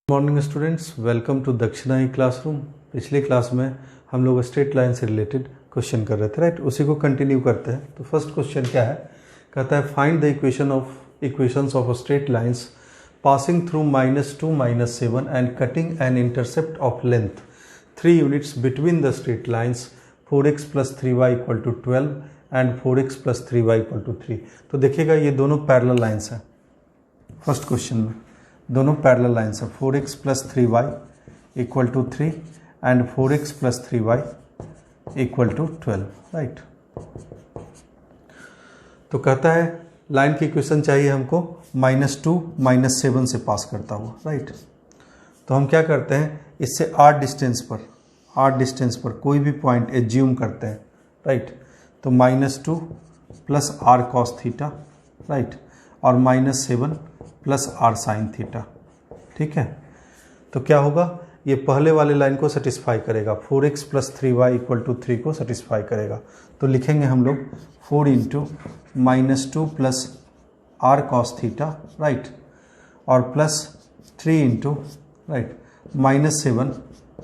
Morning students, welcome to दक्षिणा ई classroom. पिछली class में हम लोग स्ट्रेट लाइन से रिलेटेड क्वेश्चन कर रहे थे, राइट। उसी को कंटिन्यू करते हैं। तो फर्स्ट क्वेश्चन क्या है, कहता है find the equations of straight lines passing through -2 -7 and cutting an intercept of length 3 units between the straight lines 4x + 3y = 12 and 4x + 3y = 3। तो देखिएगा ये दोनों पैरेलल लाइंस हैं। फर्स्ट क्वेश्चन में दोनों पैरेलल लाइंस है, 4x + 3y = 3 and 4x + 3y = 12, right. तो कहता है लाइन की इक्वेशन चाहिए हमको -2 -7 से पास करता हुआ, राइट। तो हम क्या करते हैं, इससे r डिस्टेंस पर कोई भी पॉइंट एज्यूम करते हैं, राइट। तो -2 + r cos थीटा, राइट, और -7 + r sin थीटा, ठीक है। तो क्या होगा, ये पहले वाले लाइन को सेटिस्फाई करेगा, 4x + 3y = 3 को सेटिस्फाई करेगा। तो लिखेंगे हम लोग 4 × -2 + r cos थीटा, राइट, और plus 3 × right -7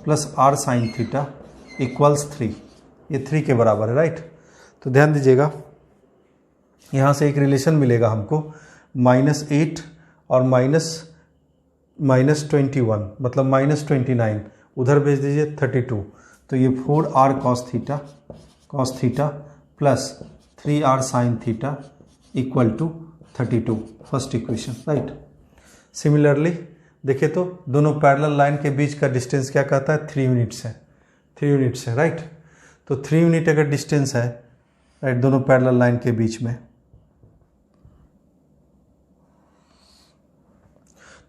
+ r sin theta = 3। ये 3 के बराबर है, राइट। तो ध्यान दीजिएगा, यहाँ से एक रिलेशन मिलेगा हमको, -8 और -21 मतलब -29, उधर भेज दीजिए 32। तो ये 4r cos theta plus 3r sin theta = 32, first equation, right. Similarly देखिए तो दोनों पैरेलल लाइन के बीच का डिस्टेंस क्या कहता है, 3 यूनिट्स है, 3 यूनिट्स है, राइट। तो 3 यूनिट अगर डिस्टेंस है, राइट, दोनों पैरेलल लाइन के बीच में,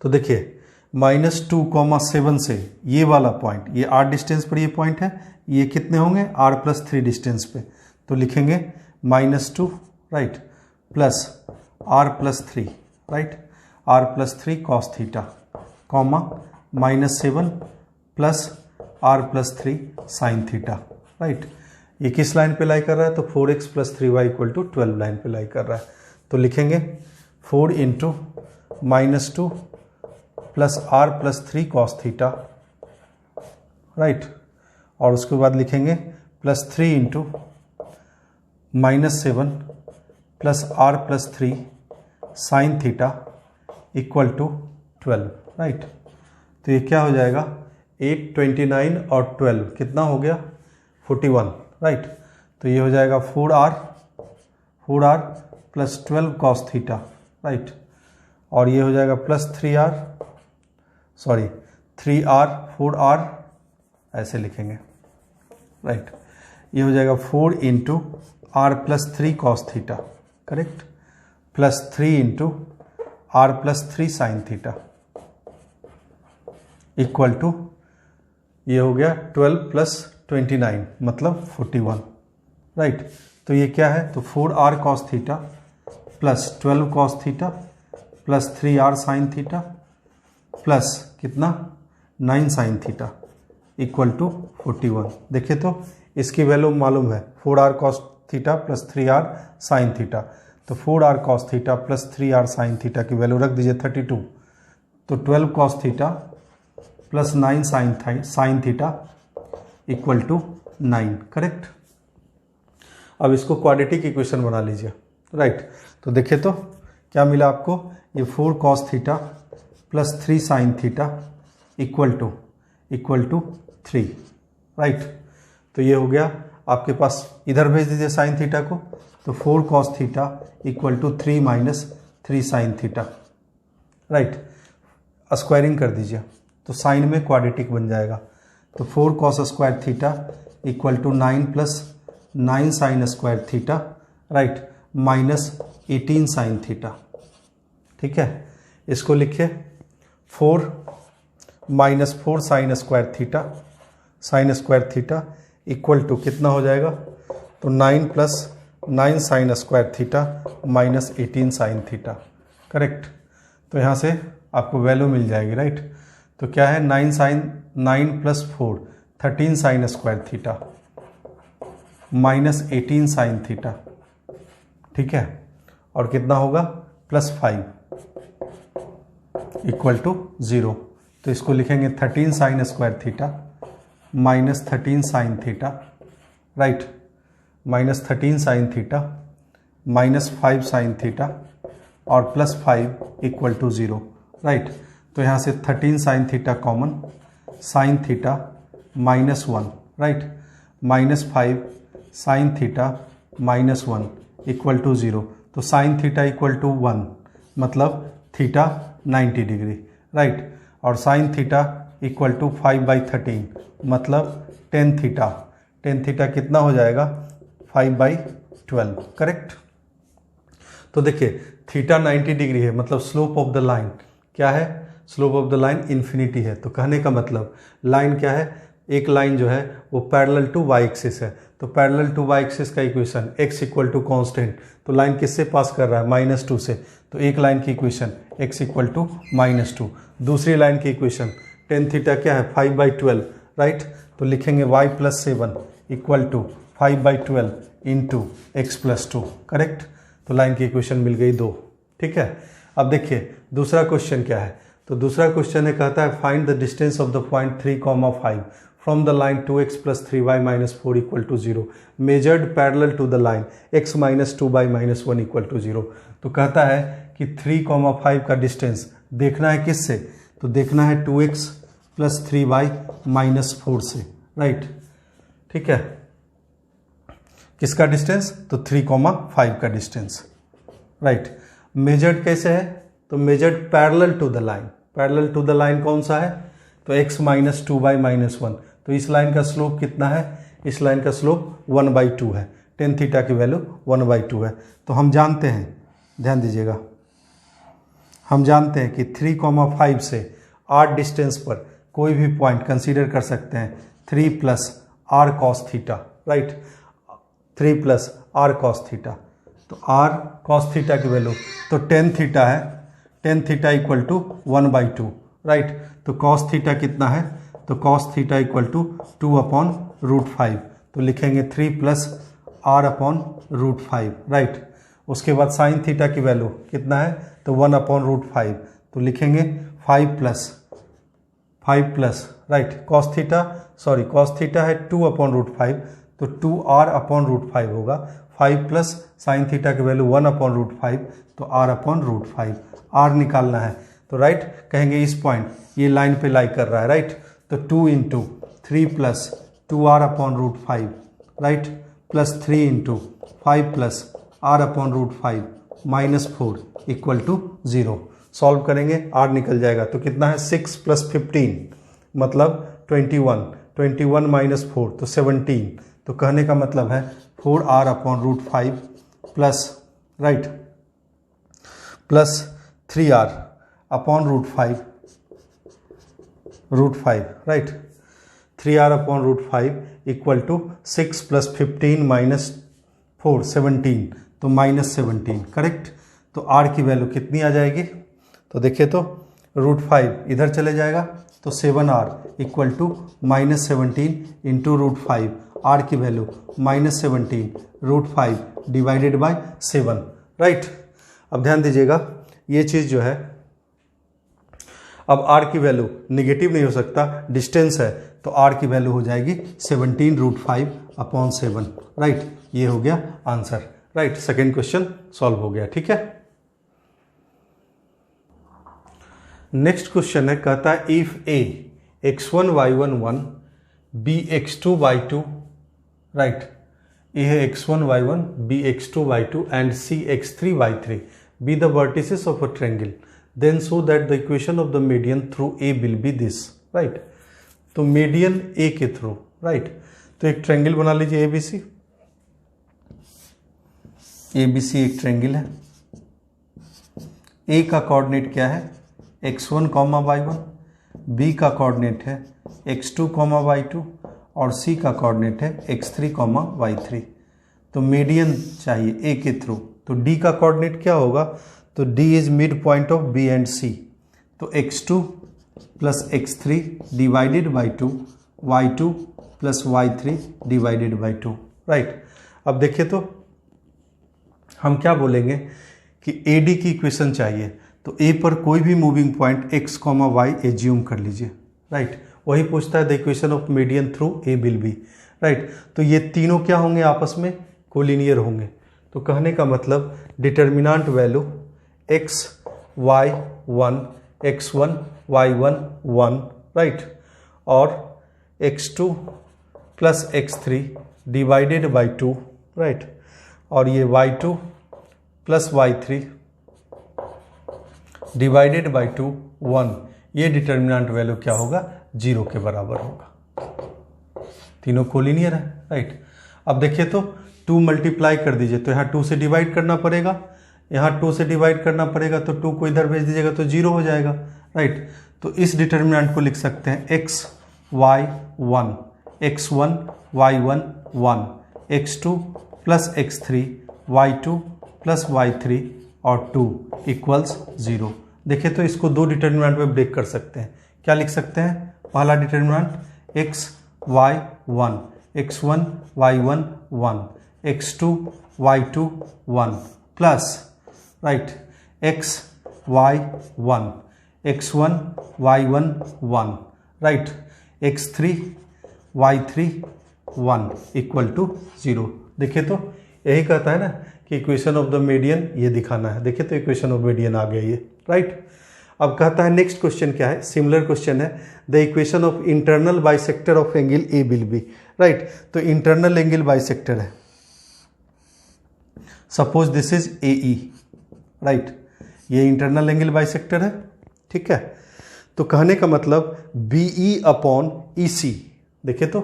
तो देखिए -2, 7 से ये वाला पॉइंट, ये r डिस्टेंस पर ये पॉइंट है, ये कितने होंगे, r + 3 डिस्टेंस पे। तो लिखेंगे -2, right, plus r + 3, right, r + 3 cos theta, comma -7 plus r + 3 sin theta, right. ये किस लाइन पे लाई कर रहा है, तो 4x + 3y = 12 लाइन पे लाई कर रहा है। तो लिखेंगे 4 × -2 plus r + 3 cos theta, right, और उसके बाद लिखेंगे +3 × -7 plus r + 3 sin theta = 12, right. तो ये क्या हो जाएगा, 8, 29 और 12 कितना हो गया, 41, राइट। तो ये हो जाएगा 4r + 12 cos थीटा, राइट, और ये हो जाएगा +3r 4r ऐसे लिखेंगे, राइट। ये हो जाएगा 4 × r + 3 cos theta, correct, plus 3 × r + 3 sin theta = ये हो गया 12 + 29 मतलब 41, राइट। तो ये क्या है, तो 4r cos theta plus 12 cos theta plus 3r sin theta plus कितना 9 sin थीटा = 41। देखिए तो इसकी वैल्यू मालूम है, 4r cos theta plus 3r sin theta. तो 4r cos theta plus 3r sin theta की वैल्यू रख दीजिए 32। तो 12 cos theta plus 9 sin theta = 9, correct. अब इसको क्वाड्रेटिक इक्वेशन बना लीजिए, राइट। तो देखिए तो क्या मिला आपको, ये 4 cos theta plus 3 sin theta = 3, right. तो ये हो गया आपके पास, इधर भेज दीजिए sin थीटा को। तो 4 cos theta = 3 - 3 sin theta, right. Squaring कर दीजिए तो साइन में क्वाड्रेटिक बन जाएगा। तो 4 cos² theta = 9 + 9 sin² theta, right, -18 sin theta, ठीक है। इसको लिखिए 4 - 4 sin² थीटा कितना हो जाएगा, तो 9 + 9 sin² theta -18 sin theta, correct. तो यहाँ से आपको वैल्यू मिल जाएगी, राइट। तो क्या है, 9 + 4 13 sin² थीटा -18 sin थीटा, ठीक है। और कितना होगा, +5 = 0। तो इसको लिखेंगे 13 sine square theta minus 13 sine theta, right, minus 13 sine theta minus 5 sine theta और प्लस 5 इक्वल टू 0, राइट। तो यहाँ से 13 sine theta common, sine theta minus 1, right, minus 5 sine theta minus 1 equal to 0। तो साइन थीटा इक्वल टू 1 मतलब theta 90 degree, right, और sine theta equal to 5/13 मतलब tan theta. Tan theta कितना हो जाएगा? 5/12, करेक्ट। तो देखिए थीटा 90 डिग्री है मतलब स्लोप ऑफ द लाइन क्या है? Slope of the line infinity है। तो कहने का मतलब लाइन क्या है? एक लाइन जो है वो पैरेलल टू वाई एक्सिस है। तो पैरेलल टू वाई एक्सिस का equation x equal to constant, तो लाइन किससे पास कर रहा है? -2 से। तो एक लाइन की इक्वेशन x इक्वल टू -2, दूसरी लाइन की इक्वेशन टेन थीटा क्या है? 5/12, राइट। तो लिखेंगे y + 7 equal to 5/12 into x + 2, correct. तो लाइन की इक्वेशन मिल गई 2, ठीक है। अब देखिए दूसरा क्वेश्चन क्या है? तो दूसरा क्वेश्चन है, कहता है find the distance of the point 3,5 from the line 2x + 3y - 4 equal to 0 measured parallel to the line x - 2y - 1 equal to 0। तो कहता है कि 3,5 का डिस्टेंस देखना है किससे? तो देखना है 2x + 3y - 4 से, राइट, ठीक है। किसका डिस्टेंस? तो 3,5 का डिस्टेंस, राइट। मेजर्ड कैसे है? तो measured parallel to the line. Parallel to the line कौन सा है? तो x - 2y - 1। तो इस लाइन का स्लोप कितना है? इस लाइन का स्लोप 1/2 है। टेन थीटा की वैल्यू 1/2 है। तो हम जानते हैं, ध्यान दीजिएगा, हम जानते हैं कि 3,5 से r डिस्टेंस पर कोई भी पॉइंट कंसीडर कर सकते हैं 3 + r cos theta, right, 3 + r cos theta. तो r cos थीटा की वैल्यू तो टेन थीटा है, tan theta equal to 1/2, right. तो cos थीटा कितना है? तो cos थीटा इक्वल टू 2/√5। तो लिखेंगे 3 + r/√5, राइट। उसके बाद साइन थीटा की वैल्यू कितना है? तो 1/√5। तो लिखेंगे 5 + राइट, cos थीटा है 2/√5, तो 2r/√5 होगा। 5 + साइन थीटा की वैल्यू 1/√5, तो r/√5। r निकालना है तो राइट कहेंगे इस पॉइंट ये लाइन पे लाई कर रहा है, राइट। तो 2 × 3 + 2r/√5, right, plus 3 × 5 + r/√5 -4 equal to 0। Solve करेंगे r निकल जाएगा। तो कितना है? 6 + 15 मतलब 21, 21 - 4 तो 17। तो कहने का मतलब है 4r/√5 plus, right, plus 3r/√5, right, 3r/√5 equal to 6 + 15 - 4 17, तो -17, करेक्ट। तो r की वैल्यू कितनी आ जाएगी? तो देखिए तो √5 इधर चले जाएगा तो 7r equal to -17 into √5। r की वैल्यू -17 √5 डिवाइडेड बाय 7, राइट। अब ध्यान दीजिएगा ये चीज़ जो है, अब r की वैल्यू निगेटिव नहीं हो सकता, डिस्टेंस है, तो r की वैल्यू हो जाएगी 17 √5/7, राइट। ये हो गया answer, right. Second question solve हो गया, ठीक है। नेक्स्ट क्वेश्चन है, कहता है if a x1 y1 1 b x2 y2, right, a है x1 y1 b x2 y2 and c x3 y3 be the vertices of a triangle, then show that the equation of the median through a will be this, right। तो median a के through, right. तो एक triangle बना लीजिए ABC। ABC एक triangle है। a का coordinate क्या है? x1, y1, b का कोऑर्डिनेट है x2, y2 और c का कोऑर्डिनेट है x3, y3। तो मीडियन चाहिए a के थ्रू। तो d का कोऑर्डिनेट क्या होगा? तो d is mid point of b and c। तो x2 + x3 divided by 2, y2 + y3 divided by 2, right. अब देखिए तो हम क्या बोलेंगे कि AD की इक्वेशन चाहिए। तो ए पर कोई भी moving point x, y assume कर लीजिए, राइट। वही पूछता है the equation of median through a will be, right. तो ये तीनों क्या होंगे, आपस में कोलिनियर होंगे। तो कहने का मतलब determinant value x, y 1, x1, y1 1, right, और x2 plus x3 divided by 2, right, और ये y2 plus y3 divided by 2 1, ये डिटर्मिनेंट वैल्यू क्या होगा, 0 के बराबर होगा। तीनों कोलिनियर है, राइट। अब देखिए तो 2 मल्टीप्लाई कर दीजिए, तो यहाँ 2 से डिवाइड करना पड़ेगा, यहाँ 2 से डिवाइड करना पड़ेगा, तो 2 को इधर भेज दीजिएगा तो 0 हो जाएगा, राइट। तो इस डिटर्मिनेंट को लिख सकते हैं x, y 1, x1, y1 1, x2 plus x3, y2 plus y3 और 2 इक्वल्स 0। देखिए तो इसको दो डिटर्मिनेंट में ब्रेक कर सकते हैं। क्या लिख सकते हैं, पहला determinant x, y 1, x1, y1 1, x2, y2 1 plus, right, x, y 1, x1, y1 1, right, x3, y3 1 equal to 0। देखिए तो यही कहता है ना कि इक्वेशन ऑफ द मीडियन ये दिखाना है। देखिए तो इक्वेशन ऑफ मीडियन आ गया ये, राइट। अब कहता है नेक्स्ट क्वेश्चन क्या है, सिमिलर क्वेश्चन है, the equation of internal bisector of angle A will be, right. तो इंटरनल एंगल बाइसेक्टर है, suppose this is A E, right, ये इंटरनल एंगल बाइसेक्टर है, ठीक है। तो कहने का मतलब बी ई अपॉन ई सी, देखिए तो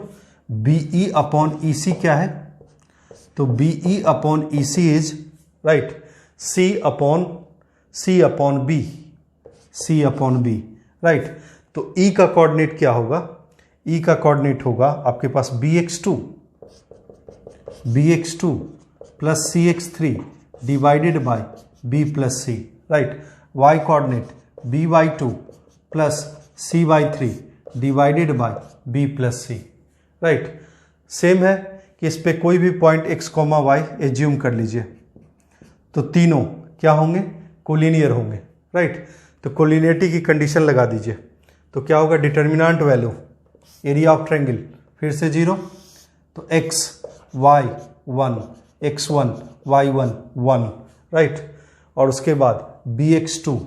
बी ई अपॉन ई सी क्या है, तो B E upon E C is, right, C upon B, C upon B, right. तो ई का कोऑर्डिनेट क्या होगा, ई का कोऑर्डिनेट होगा आपके पास bx2 plus cx3 divided by b plus C, right. y coordinate by2 plus cy3 divided by b plus C, right. Same है कि इस पे कोई भी पॉइंट x, y एज्यूम कर लीजिए, तो तीनों क्या होंगे, कोलिनियर होंगे, राइट। तो कोलिनियरिटी की कंडीशन लगा दीजिए, तो क्या होगा, determinant value area of triangle फिर से 0, तो x, y 1, x1, y1 1, right, और उसके बाद bx2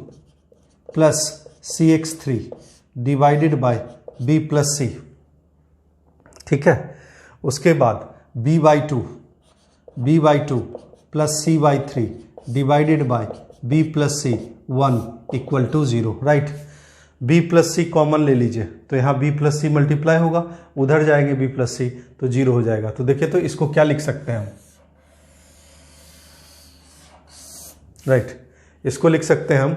plus cx3 divided by b plus C, ठीक है। उसके बाद b/2 plus cy3 divided by b plus C 1 equal to 0, right. b plus C common ले लीजिए, तो यहाँ b प्लस सी मल्टीप्लाई होगा, उधर जाएंगे b प्लस सी तो 0 हो जाएगा। तो देखिए तो इसको क्या लिख सकते हैं हम, राइट, इसको लिख सकते हैं हम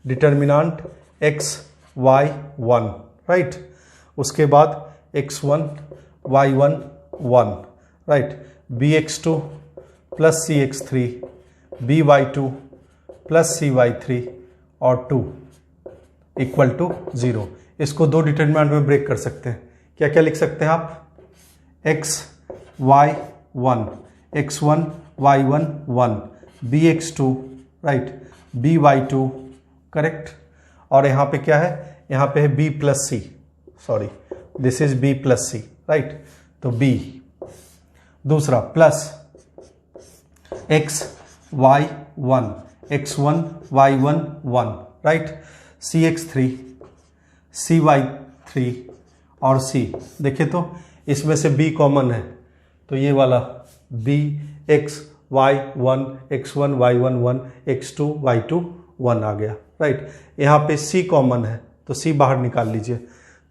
डिटर्मिनेंट x, y 1, राइट। उसके बाद x1, y1 1, right, bx2 plus cx3 by2 plus cy3 और 2 इक्वल टू 0। इसको दो डिटर्मिनेंट में ब्रेक कर सकते हैं। क्या क्या लिख सकते हैं आप, x, y 1, x1, y1 1, bx2, right, by2, correct, और यहाँ पे क्या है, यहाँ पे है b plus C, sorry this is b plus C, right. तो b, दूसरा plus x, y 1, x1, y1 1, right, cx3, cy3 और c। देखिए तो इसमें से b कॉमन है, तो ये वाला b, x, y1, x1, y1 1, x2, y2 1 आ गया, राइट। यहाँ पे c कॉमन है, तो c बाहर निकाल लीजिए,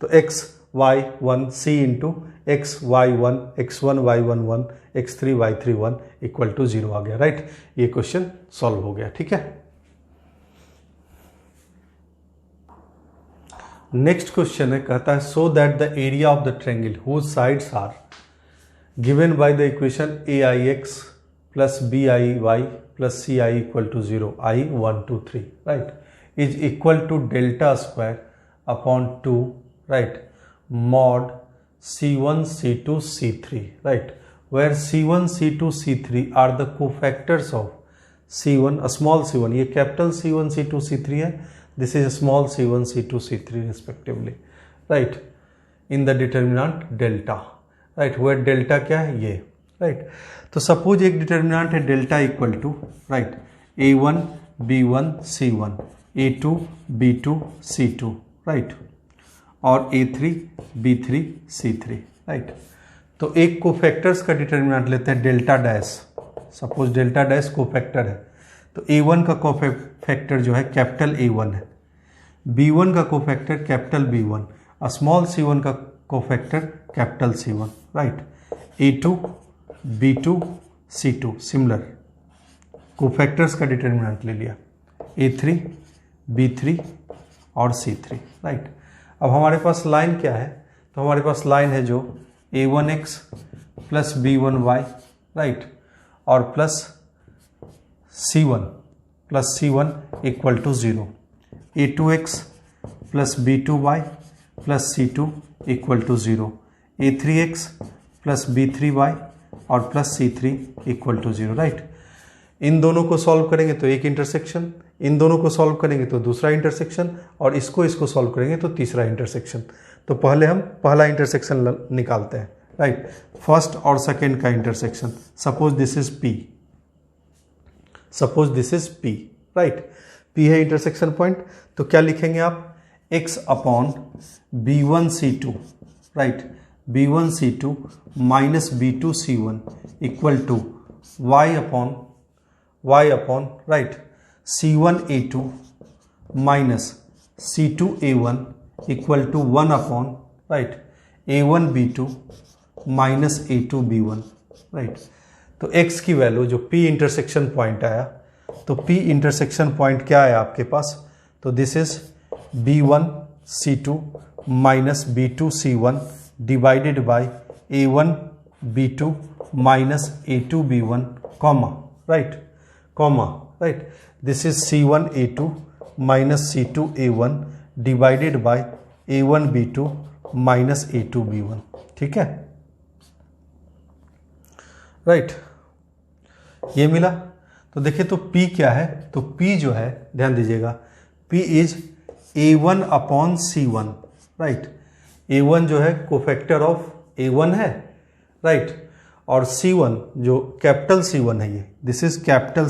तो x, y1 c into x, y1, x1, y1 1, x3, y3 1 equal to 0 आ गया, राइट। ये क्वेश्चन सॉल्व हो गया, ठीक है। नेक्स्ट क्वेश्चन है, कहता है so that the area of the triangle whose sides are given by the equation aix plus biy plus ci equal to 0 i 1 2 3, right, is equal to delta square upon 2, right, mod c1 c2 c3, right, where c1 c2 c3 are the cofactors of C1 small C1, ये capital C1 C2 C3 है, this is small C1 C2 C3 respectively, right, in the determinant delta, right, where delta क्या है ये, right. तो suppose एक determinant है delta equal to, right, A1 B1 C1, A2 B2 C2, right, और A3 B3 C3, right. तो एक cofactors का डिटर्मिनेंट लेते हैं delta dash, suppose delta dash cofactor है, तो A1 का कोफैक्टर जो है कैपिटल A1 है, B1 का cofactor capital B1, small C1 का cofactor capital C1, right. A2 B2 C2 similar cofactors का डिटर्मिनेंट ले लिया, A3 B3 और C3, राइट। अब हमारे पास लाइन क्या है, तो हमारे पास लाइन है जो A1x प्लस B1y, राइट, और plus C1 equal to 0, A2x plus B2y plus C2 equal to 0, A3x plus B3y और plus C3 equal to 0, right. इन दोनों को सॉल्व करेंगे तो एक इंटरसेक्शन, इन दोनों को सॉल्व करेंगे तो दूसरा इंटरसेक्शन, और इसको सॉल्व करेंगे तो तीसरा इंटरसेक्शन। तो पहले हम पहला इंटरसेक्शन निकालते हैं, राइट, फर्स्ट और सेकेंड का intersection. Suppose this is P, right, P है इंटरसेक्शन पॉइंट, तो क्या लिखेंगे आप, x upon B1C2, right, B1C2 minus B2C1 equal to y upon right C1A2 minus C2A1 equal to 1 upon right A1B2 minus A2B1, right. तो x की value जो P intersection point आया, तो P इंटरसेक्शन पॉइंट क्या आया आपके पास, तो this is B1C2 minus B2C1 divided by A1B2 minus A2B1 right, this is C1A2 minus C2A1 divided by A1B2 minus A2B1, ठीक है, राइट। ये मिला। तो देखिए तो P क्या है, तो P जो है ध्यान दीजिएगा, P is A1 upon C1, right. A1 जो है कोफैक्टर ऑफ A1 है, राइट, और C1 जो कैपिटल C1 है, ये this is capital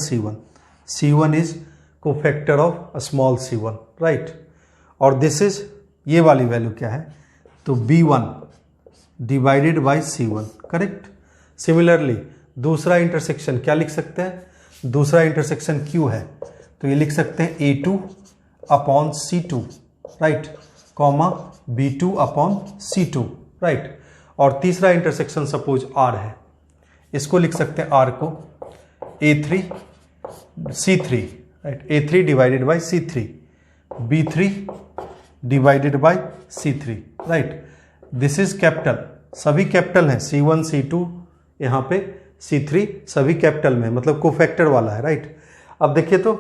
C1 is cofactor of small C1, right, और दिस इज ये वाली वैल्यू क्या है, तो B1 divided by C1, correct. Similarly दूसरा इंटरसेक्शन क्या लिख सकते हैं, दूसरा इंटरसेक्शन Q है, तो ये लिख सकते हैं A2 upon C2, right, comma B2 upon C2, right, और तीसरा इंटरसेक्शन सपोज R है, इसको लिख सकते हैं R को A3 C3, right, A3 divided by C3, B3 divided by C3, right. This is capital, सभी कैपिटल हैं, C1 C2 यहाँ पे C3 सभी कैपिटल में, मतलब कोफैक्टर वाला है, राइट। अब देखिए तो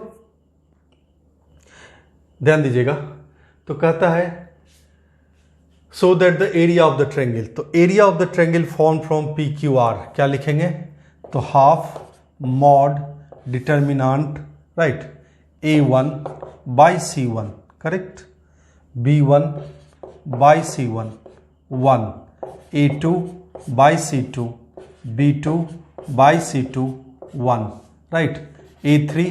ध्यान दीजिएगा, तो कहता है so that the area of the triangle, तो area of the triangle form from PQR क्या लिखेंगे, तो half mod determinant, right, A1 by C1, correct, B1 by C1 1, A2 by C2, B2 by C2 1, right, A3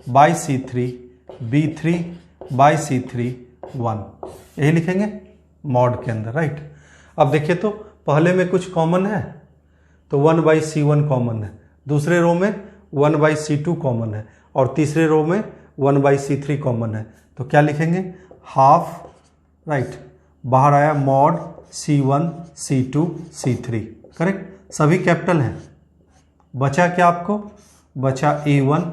by C3, B3 by C3 1, यही लिखेंगे mod के अंदर, right. अब देखिए तो पहले में कुछ कॉमन है, तो 1 बाई C1 कॉमन है, दूसरे रो में 1 बाई C2 कॉमन है, और तीसरे रो में 1 बाई C3 कॉमन है, तो क्या लिखेंगे, हाफ, राइट, बाहर आया mod C1 C2 C3, correct, सभी कैपिटल हैं। बचा क्या आपको, बचा A1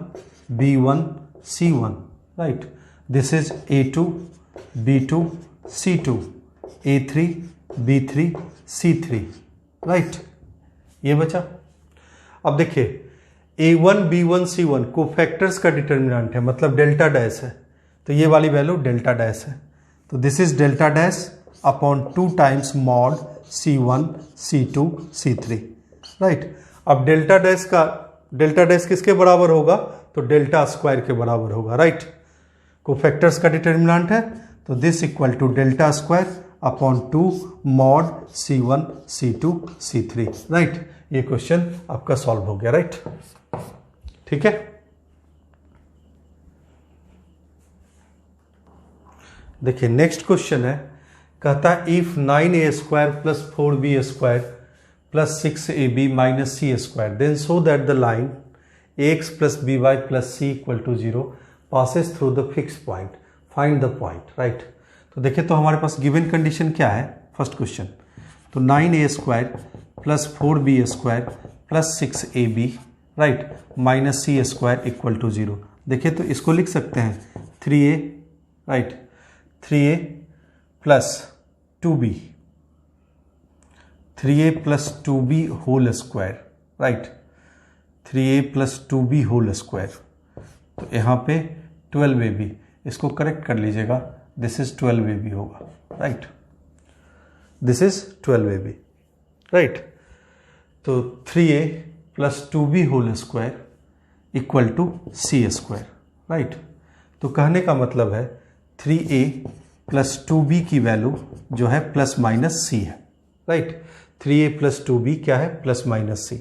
B1 C1, right, this is A2 B2 C2, A3 B3 C3, right, ये बचा। अब देखिए A1 B1 C1 कोफैक्टर्स का डिटर्मिनेंट है, मतलब डेल्टा डैश है, तो ये वाली वैल्यू डेल्टा डैश है, तो this is delta dash upon 2 times mod C1 C2 C3, right. अब डेल्टा डैश किसके बराबर होगा, तो डेल्टा स्क्वायर के बराबर होगा, राइट। कोफैक्टर्स का डिटर्मिनेंट है, तो this equal to delta square upon 2 mod C1 C2 C3, right. ये क्वेश्चन आपका सॉल्व हो गया, राइट। ठीक है, देखिए नेक्स्ट क्वेश्चन है, कहता है if 9a square plus 4b square plus 6ab minus c square then so that the line ax plus by plus c equal to 0 passes through the fix point, find the point, right. तो देखिए, तो हमारे पास given condition क्या है, first question, तो 9a square plus 4b square plus 6ab, right, minus c square equal to 0। देखिए, तो इसको लिख सकते हैं 3a, right, 3a plus 2b, 3a plus 2b whole square, right, 3a plus 2b whole square. तो यहाँ पे 12ab, इसको करेक्ट कर लीजिएगा, दिस इज 12ab होगा, right, this is 12ab, right. तो 3a plus 2b whole square equal to c square, right. तो कहने का मतलब है 3a प्लस 2b की वैल्यू जो है प्लस माइनस c है, राइट। 3a प्लस 2b क्या है, प्लस माइनस c,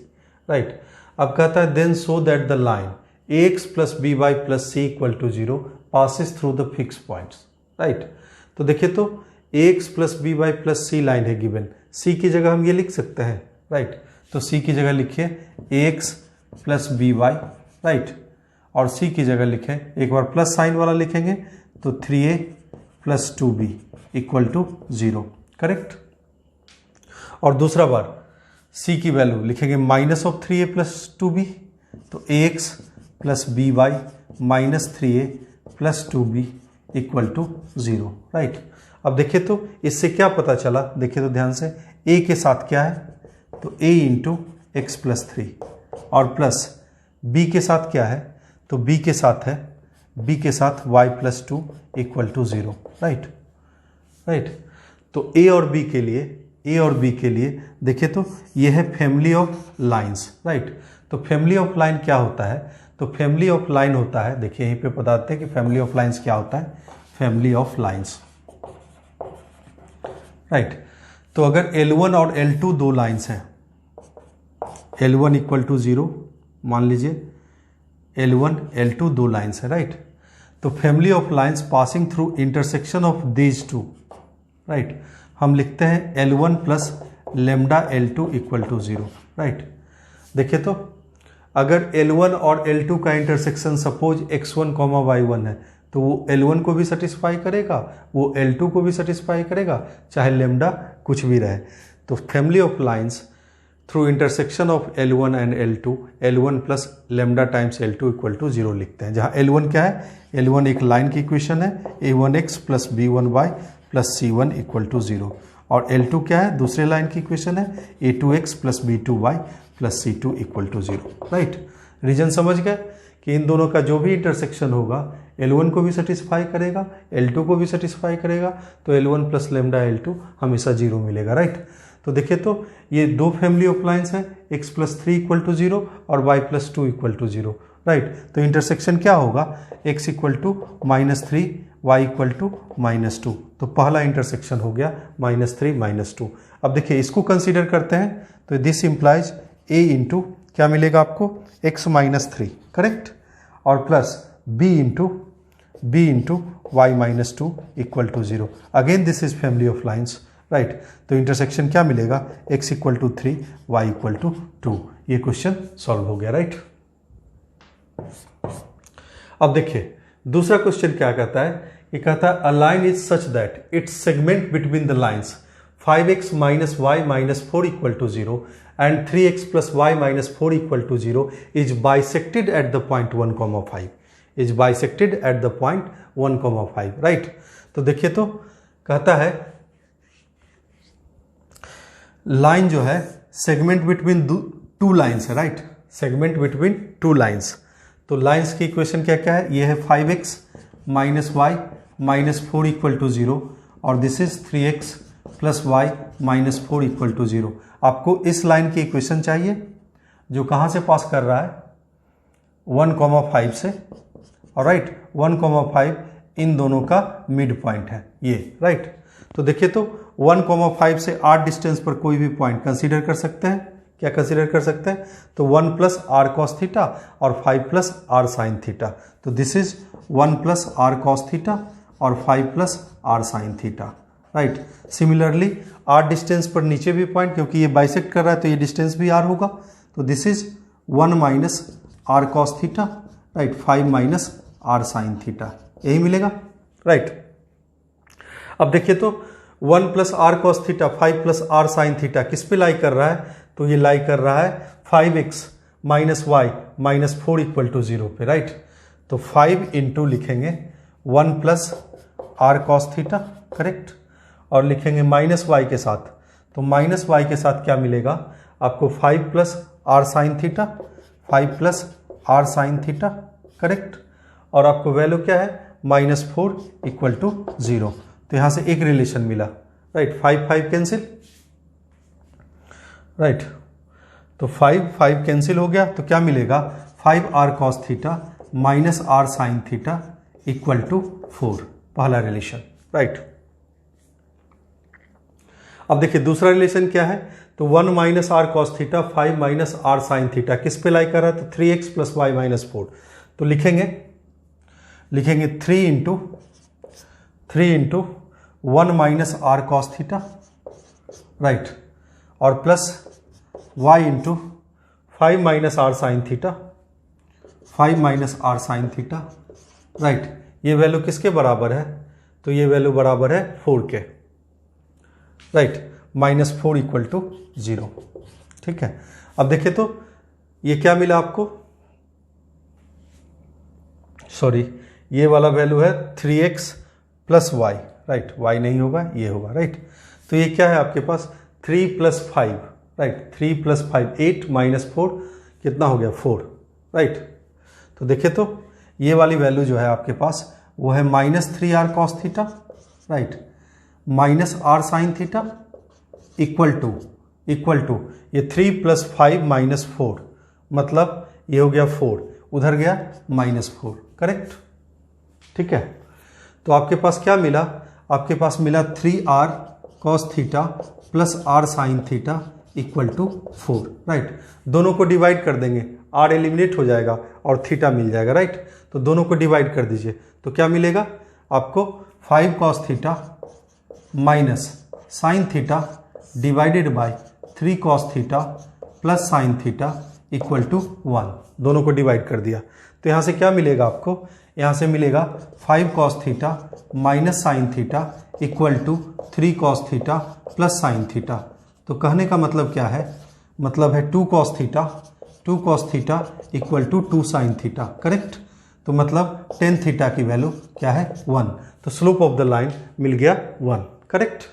राइट। अब कहता है then so that the line ax plus by plus c equal to 0 passes through the fix points, right. तो देखिए, तो ax plus by plus c line है given, c की जगह हम ये लिख सकते हैं, राइट। तो c की जगह लिखिए ax प्लस by, राइट, और c की जगह लिखें, एक बार प्लस साइन वाला लिखेंगे तो 3a plus 2b equal to 0, correct. और दूसरा बार c की वैल्यू लिखेंगे minus of 3a plus 2b, तो ax plus by minus 3a plus 2b equal to 0, right. अब देखिए, तो इससे क्या पता चला, देखिए तो ध्यान से, a के साथ क्या है, तो a इंटू एक्स प्लस 3, और प्लस b के साथ क्या है, तो b के साथ है, b के साथ y plus 2 equal to 0, right, right. तो a और b के लिए देखिए, तो ये है फैमिली ऑफ लाइंस, राइट। तो फैमिली ऑफ लाइन क्या होता है, तो फैमिली ऑफ लाइन होता है, देखिए यहीं पे बताते हैं कि फैमिली ऑफ लाइंस क्या होता है, फैमिली ऑफ लाइंस, राइट। तो अगर L1 और L2 दो लाइंस हैं, L1 इक्वल टू 0 मान लीजिए, L1 L2 दो लाइंस है, राइट। तो family of lines passing through intersection of these two, right, हम लिखते हैं L1 plus lambda L2 equal to 0, right. देखिए, तो अगर L1 और L2 का इंटरसेक्शन सपोज x1, y1 है, तो वो L1 को भी सेटिस्फाई करेगा, वो L2 को भी सेटिस्फाई करेगा, चाहे लेमडा कुछ भी रहे। तो family of lines through intersection of L1 and L2, L1 plus lambda times L2 equal to 0 लिखते हैं, जहाँ L1 क्या है, L1 एक लाइन की इक्वेशन है, a1x plus b1y plus c1 equal to 0, और L2 क्या है, दूसरे लाइन की इक्वेशन है, a2x plus b2y plus c2 equal to 0, right. Reason समझ गए कि इन दोनों का जो भी इंटरसेक्शन होगा L1 को भी सेटिस्फाई करेगा, L2 को भी सेटिस्फाई करेगा, तो L1 प्लस लेमडा L2 हमेशा 0 मिलेगा, राइट। तो देखिए, तो ये दो फैमिली ऑफ लाइंस हैं, x प्लस 3 इक्वल टू 0 और y plus 2 equal to 0, right. तो इंटरसेक्शन क्या होगा, x equal to -3, y equal to -2, तो पहला इंटरसेक्शन हो गया -3 -2। अब देखिए, इसको कंसीडर करते हैं, तो दिस इंप्लाइज a इंटू क्या मिलेगा आपको, x माइनस 3, करेक्ट, और plus b into y minus 2 equal to 0। Again this is family of lines, right. तो इंटरसेक्शन क्या मिलेगा, x equal to 3, y equal to 2। ये क्वेश्चन सॉल्व हो गया, राइट। अब देखिए, दूसरा क्वेश्चन क्या कहता है, ये कहता है a line is such that its segment between the lines 5x minus y minus 4 equal to 0 and 3x plus y minus 4 equal to 0 is bisected at the point 1,5, is bisected at the point 1,5, right. तो देखिए, तो कहता है line जो है segment between two lines है, right, segment between two lines. तो lines की इक्वेशन क्या क्या है, ये है 5x minus y minus 4 equal to 0 और this is 3x plus y minus 4 equal to 0। आपको इस लाइन की इक्वेशन चाहिए जो कहाँ से पास कर रहा है, 1,5 से, ऑलराइट 1,5 इन दोनों का मिड पॉइंट है ये, राइट। तो देखिए तो 1,5 से 8 डिस्टेंस पर कोई भी पॉइंट कंसीडर कर सकते हैं। क्या कंसीडर कर सकते हैं? तो 1 प्लस आर कॉस थीटा और 5 प्लस आर साइन थीटा। तो this is 1 plus r cos theta और 5 plus r sine theta, right. Similarly 8 distance पर नीचे भी पॉइंट, क्योंकि ये बाइसेक्ट कर रहा है तो ये डिस्टेंस भी आर होगा। तो this is 1 minus are cos theta, right, 5 minus are sine theta, यही मिलेगा, राइट। अब देखिए तो 1 plus r cos theta 5 plus r sine theta किस पे लाई कर रहा है? तो ये लाई कर रहा है 5x minus y minus 4 equal to 0 पे, राइट। तो 5 इंटू लिखेंगे 1 plus r cos theta, correct, और लिखेंगे माइनस वाई के साथ। तो माइनस वाई के साथ क्या मिलेगा आपको? 5 plus r sine theta, 5 plus r sine theta, correct, और आपको वैल्यू क्या है? -4 इक्वल टू 0। तो यहां से एक रिलेशन मिला, राइट, 5 5 कैंसिल, राइट। तो 5 5 कैंसिल हो गया, तो क्या मिलेगा? 5 r cos theta minus are sine theta equal to 4, पहला रिलेशन, राइट। अब देखिए दूसरा रिलेशन क्या है? तो 1 minus are cos theta 5 minus are sine theta किस पे लाई कर रहा है? तो 3x प्लस वाई माइनस 4। तो लिखेंगे 3 into 1 minus are cos theta, right, और plus y into 5 minus are sine theta, 5 minus are sine theta, right. ये वैल्यू किसके बराबर है? तो ये वैल्यू बराबर है 4 के, राइट, -4 इक्वल टू 0, ठीक है। अब देखिए तो ये क्या मिला आपको? सॉरी, ये वाला वैल्यू है 3x plus Y, right, y नहीं होगा, ये होगा, राइट। तो ये क्या है आपके पास? 3 प्लस 5, राइट, 3 प्लस 5 8 माइनस 4 कितना हो गया? 4, राइट। तो देखिए तो ये वाली वैल्यू जो है आपके पास वो है -3 r cos theta, right, minus are sine theta equal to ये 3 प्लस 5 माइनस 4, मतलब ये हो गया 4, उधर गया -4, करेक्ट, ठीक है। तो आपके पास क्या मिला? आपके पास मिला 3r cos theta plus r sine theta equal to 4, right. दोनों को डिवाइड कर देंगे, r एलिमिनेट हो जाएगा और थीटा मिल जाएगा, राइट। तो दोनों को डिवाइड कर दीजिए, तो क्या मिलेगा आपको? 5 cos theta minus sine theta divided by 3 cos theta plus sine theta equal to 1, दोनों को डिवाइड कर दिया। तो यहाँ से क्या मिलेगा आपको? यहाँ से मिलेगा 5 cos theta minus sine theta equal to 3 cos theta plus sine theta. तो कहने का मतलब क्या है? मतलब है 2 cos theta equal to 2 sine theta, correct. तो मतलब टेन थीटा की वैल्यू क्या है? 1। तो स्लोप ऑफ द लाइन मिल गया 1, करेक्ट।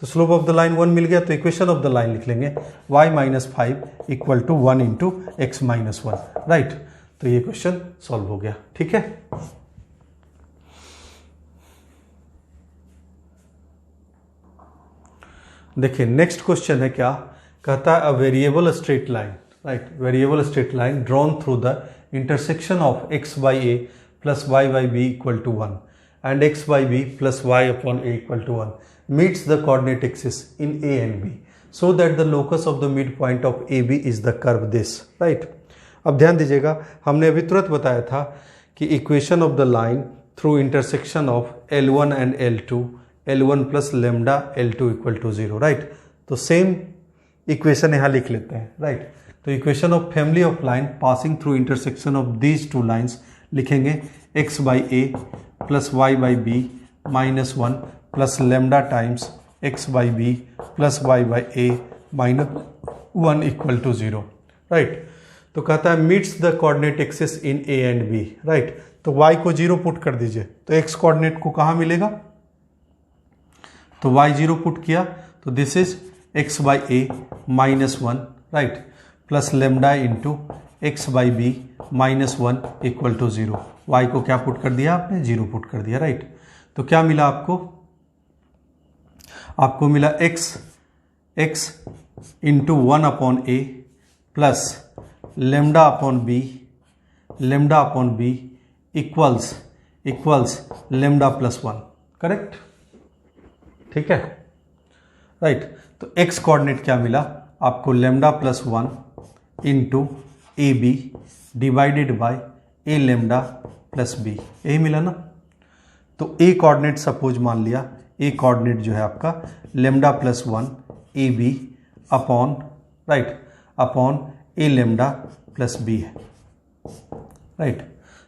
तो स्लोप ऑफ द लाइन 1 मिल गया, तो इक्वेशन ऑफ द लाइन लिख लेंगे y minus 5 equal to 1 into x minus 1, right. तो ये क्वेश्चन सॉल्व हो गया, ठीक है। देखिए नेक्स्ट क्वेश्चन है क्या कहता है? A variable straight line, right, variable straight line drawn through the intersection of x by a plus y by b equal to 1 and x by b plus y upon a equal to 1 meets the coordinate axis in a and b so that the locus of the midpoint of ab is the curve this, right। अब ध्यान दीजिएगा, हमने अभी तुरंत बताया था कि equation of the line through intersection of L1 and L2, L1 plus lambda L2 equal to 0, right. तो सेम इक्वेशन यहाँ लिख लेते हैं, राइट। तो equation of family of line passing through intersection of these two lines लिखेंगे x by a plus y by b minus 1 plus lambda times x by b plus y by a minus 1 equal to 0, right. तो कहता है meets the coordinate axis in A and B, right. तो y को 0 put कर दीजिए, तो x coordinate को कहाँ मिलेगा? तो y 0 पुट किया, तो this is x by a minus 1, right, plus lambda into x by b minus 1 equal to 0। y को क्या पुट कर दिया आपने? 0 पुट कर दिया, राइट। तो क्या मिला आपको? आपको मिला x into 1 upon A plus lambda upon B lambda upon B equals lambda plus 1, correct. ठीक है, राइट। तो एक्स कोऑर्डिनेट क्या मिला आपको, lambda plus 1 into A B divided by A lambda plus B, यही मिला ना। तो ए कोऑर्डिनेट सपोज मान लिया, ए कोऑर्डिनेट जो है आपका lambda plus 1 A b upon, right, upon a lambda plus B है, राइट।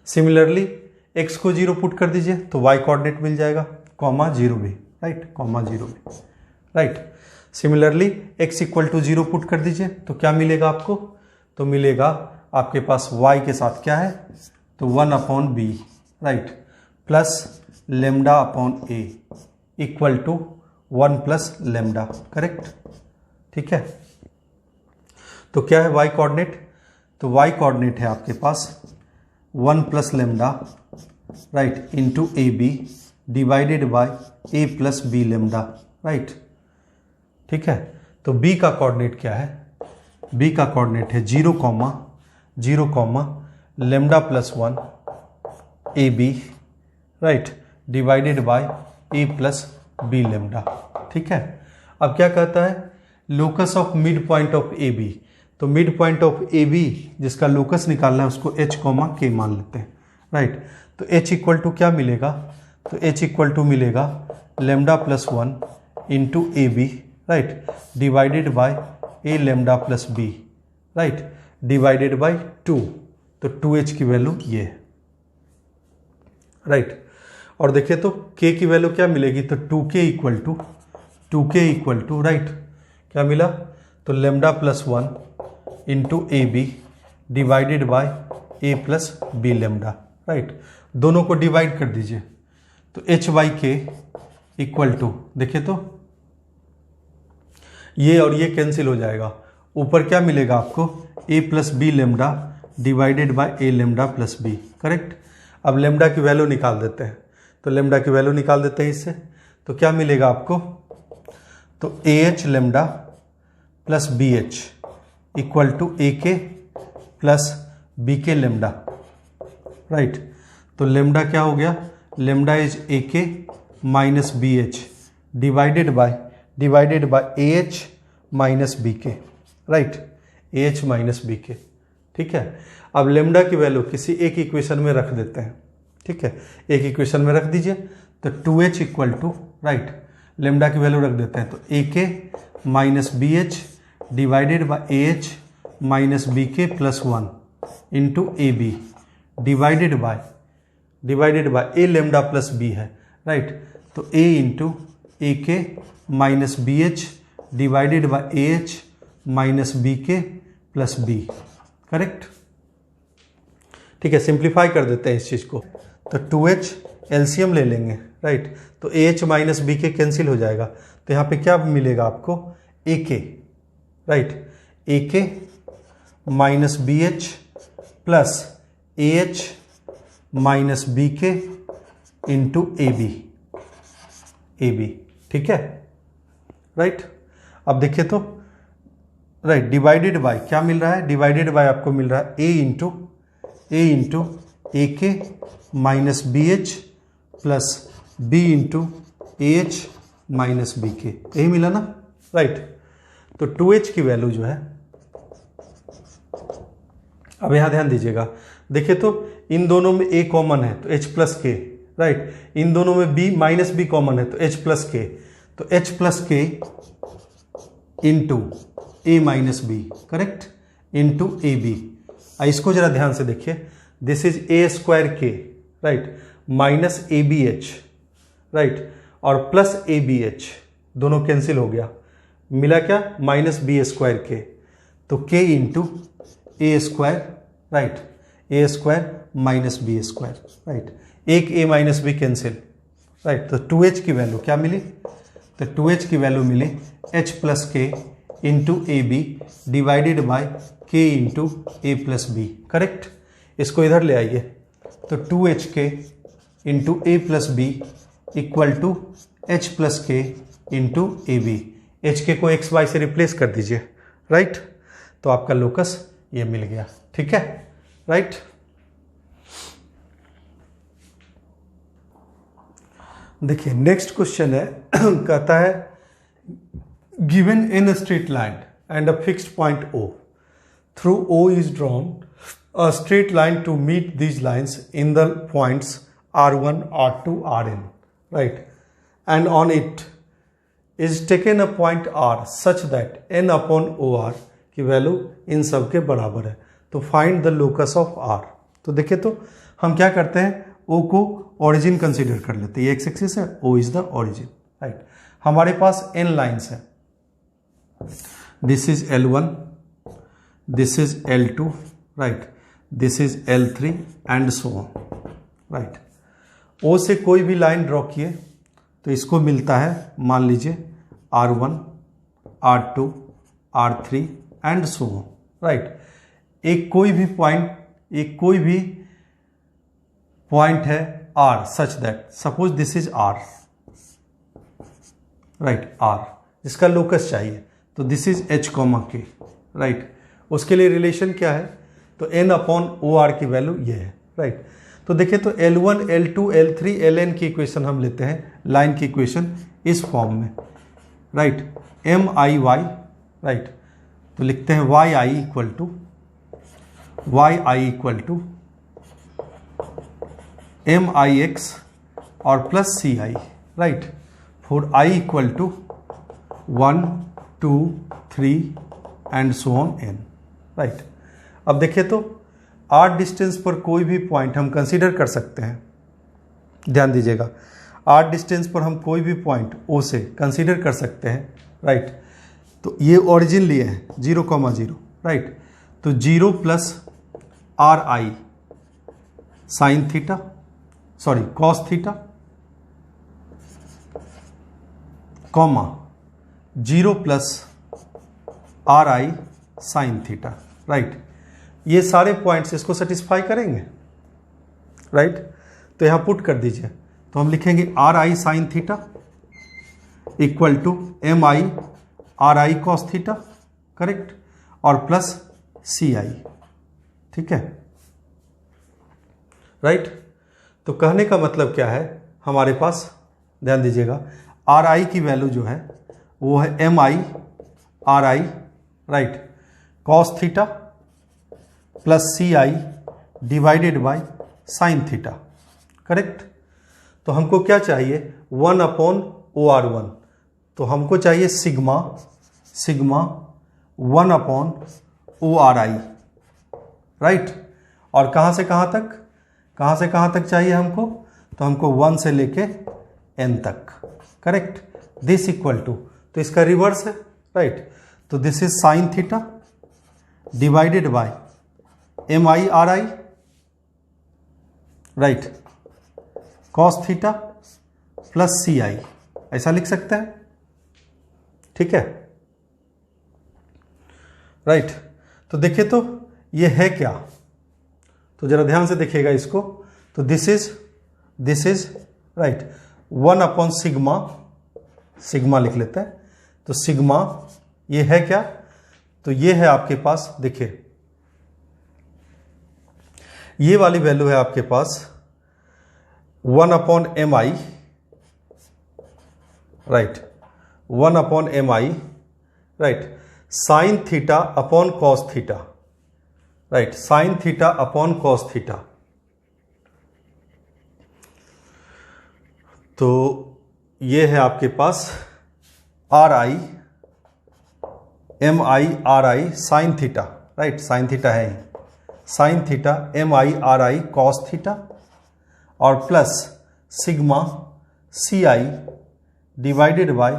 सिमिलरली एक्स को 0 पुट कर दीजिए तो वाई कोऑर्डिनेट मिल जाएगा, कॉमा 0 भी, राइट, कॉमा 0 भी, right. Similarly x equal to 0 put कर दीजिए तो क्या मिलेगा आपको, तो मिलेगा आपके पास y के साथ क्या है, तो 1 upon B, right, plus lambda upon a equal to 1 plus lambda, correct. ठीक है, तो क्या है y कोऑर्डिनेट, तो y कोऑर्डिनेट है आपके पास 1 plus lambda, right, into A B divided by A plus B lambda, right. ठीक है, तो b का कोऑर्डिनेट क्या है, b का कोऑर्डिनेट है 0 comma lambda plus 1 A B, right, divided by A plus B lambda. ठीक है, अब क्या कहता है, locus of mid point of A B, तो mid point of A B जिसका लोकस निकालना है उसको h कॉमा के मान लेते हैं, राइट। तो h इक्वल टू क्या मिलेगा, तो h इक्वल टू मिलेगा lambda plus 1 into A B, right, divided by A lambda plus b, right, divided by 2, तो 2h की वैल्यू ये है, राइट। और देखिए तो k की वैल्यू क्या मिलेगी, तो 2k इक्वल टू, राइट, क्या मिला, तो lambda plus 1 into A B divided by A plus B lambda, right. दोनों को डिवाइड कर दीजिए तो h by K equal to, देखिए तो ये और ये कैंसिल हो जाएगा, ऊपर क्या मिलेगा आपको, a plus B lambda divided by A lambda plus B, correct. अब लेमडा की वैल्यू निकाल देते हैं, तो लेमडा की वैल्यू निकाल देते हैं इससे, तो क्या मिलेगा आपको, तो A H lambda plus B H equal to A K plus B K lambda, right. तो लेमडा क्या हो गया, lambda is A K minus B H divided by A H minus B K, right, A H minus B K. ठीक है, अब lambda की value किसी एक इक्वेशन में रख देते हैं, ठीक है, एक इक्वेशन में रख दीजिए, तो 2h equal to, right, lambda की वैल्यू रख देते हैं, तो A K minus B H divided by A H minus B K plus 1 into A B divided by A lambda plus B है, राइट। तो A into A K minus B H divided by A H minus B K plus B, correct. ठीक है, simplify कर देते हैं इस चीज को, तो 2h एलसीएम ले लेंगे, राइट, तो ए एच माइनस बी के कैंसिल हो जाएगा, तो यहाँ पे क्या मिलेगा आपको, ए के, right, A K minus B H plus A H minus B K into A B, ठीक है, राइट। अब देखिए तो, राइट, डिवाइडेड बाय क्या मिल रहा है, डिवाइडेड बाय आपको मिल रहा है ए into A K minus B H plus B into A H minus B K, यही मिला ना, राइट। तो 2h की वैल्यू जो है, अब यहां ध्यान दीजिएगा, देखिए तो इन दोनों में a कॉमन है तो h प्लस के, राइट, इन दोनों में b माइनस बी कॉमन है तो h प्लस के, तो h plus K into A minus B, correct, into A B. इसको जरा ध्यान से देखिए, this is A square K, right, minus A B H, right, और प्लस ए बी एच, दोनों कैंसिल हो गया, मिला क्या, माइनस बी स्क्वायर के, तो K into A square, right, A square minus B square, right, एक A minus B cancel, right. तो 2h की वैल्यू क्या मिली, तो 2h की वैल्यू मिली h plus K into A B divided by K into A plus B, correct. इसको इधर ले आइए, तो 2h K into A plus B equal to h plus K into A B, H K को x Y से replace कर दीजिए, right, तो आपका लोकस ये मिल गया, ठीक है, राइट। देखिए नेक्स्ट क्वेश्चन है कहता है given in straight line and a fixed point O through O is drawn a straight line to meet these lines in the points R1 R2 Rn, right, and on it is taken a point R such that n upon OR की value इन सब के बराबर है, तो find the locus of R। तो देखिए तो हम क्या करते हैं, O को ओरिजिन कंसीडर कर लेते हैं, ये एक्स एक्सिस है, O is the origin, right. हमारे पास n लाइन्स है, this is L1, this is L2, right, this is L3 and so on, right. O से कोई भी लाइन ड्रॉ किए तो इसको मिलता है, मान लीजिए R1 R2 R3 and so on, right. एक कोई भी पॉइंट है R such that suppose this is R, right, R इसका लोकस चाहिए, तो this is H, K, right. उसके लिए रिलेशन क्या है, तो n अपॉन OR की वैल्यू ये है, राइट। तो देखिए तो L1 L2 L3 Ln की इक्वेशन हम लेते हैं, लाइन की इक्वेशन इस फॉर्म में, राइट, MIY, राइट। तो लिखते हैं YI इक्वल टू MIX और plus CI, right, for I equal to 1 2 3 and so on n, right. अब देखिए तो R डिस्टेंस पर कोई भी पॉइंट हम कंसीडर कर सकते हैं, ध्यान दीजिएगा, R डिस्टेंस पर हम कोई भी पॉइंट O से कंसीडर कर सकते हैं, राइट। तो ये ओरिजिन लिए हैं 0, 0, राइट। तो 0 plus RI sine theta, sorry cos theta, comma 0 plus RI sine theta, right. ये सारे पॉइंट्स इसको सेटिस्फाई करेंगे, राइट। तो यहां पुट कर दीजिए, तो हम लिखेंगे RI sine theta equal to MI RI cos theta, correct, और प्लस CI, ठीक है, राइट। तो कहने का मतलब क्या है, हमारे पास ध्यान दीजिएगा RI की वैल्यू जो है वो है MI RI, right, cos theta plus CI divided by sine theta, correct. तो हमको क्या चाहिए, 1 अपॉन OR1, तो हमको चाहिए सिग्मा 1 अपॉन ORI, राइट। और कहाँ से कहाँ तक चाहिए हमको, तो हमको 1 से लेके n तक, करेक्ट। दिस इक्वल टू, तो इसका रिवर्स है, राइट। तो this is sine theta divided by MI RI, right, cos theta plus CI, ऐसा लिख सकते हैं, ठीक है, राइट। तो देखिए तो ये है क्या, तो जरा ध्यान से देखिएगा इसको, तो this is right 1 upon sigma लिख लेते हैं, तो सिग्मा ये है क्या, तो ये है आपके पास, देखिए ये वाली वैल्यू है आपके पास 1 upon MI, right, 1 upon MI, right, sine theta upon cos theta, right, sine theta upon cos theta. तो ये है आपके पास RI MI RI sine theta, right, sine theta है, sine theta MI RI cos theta और plus sigma CI divided by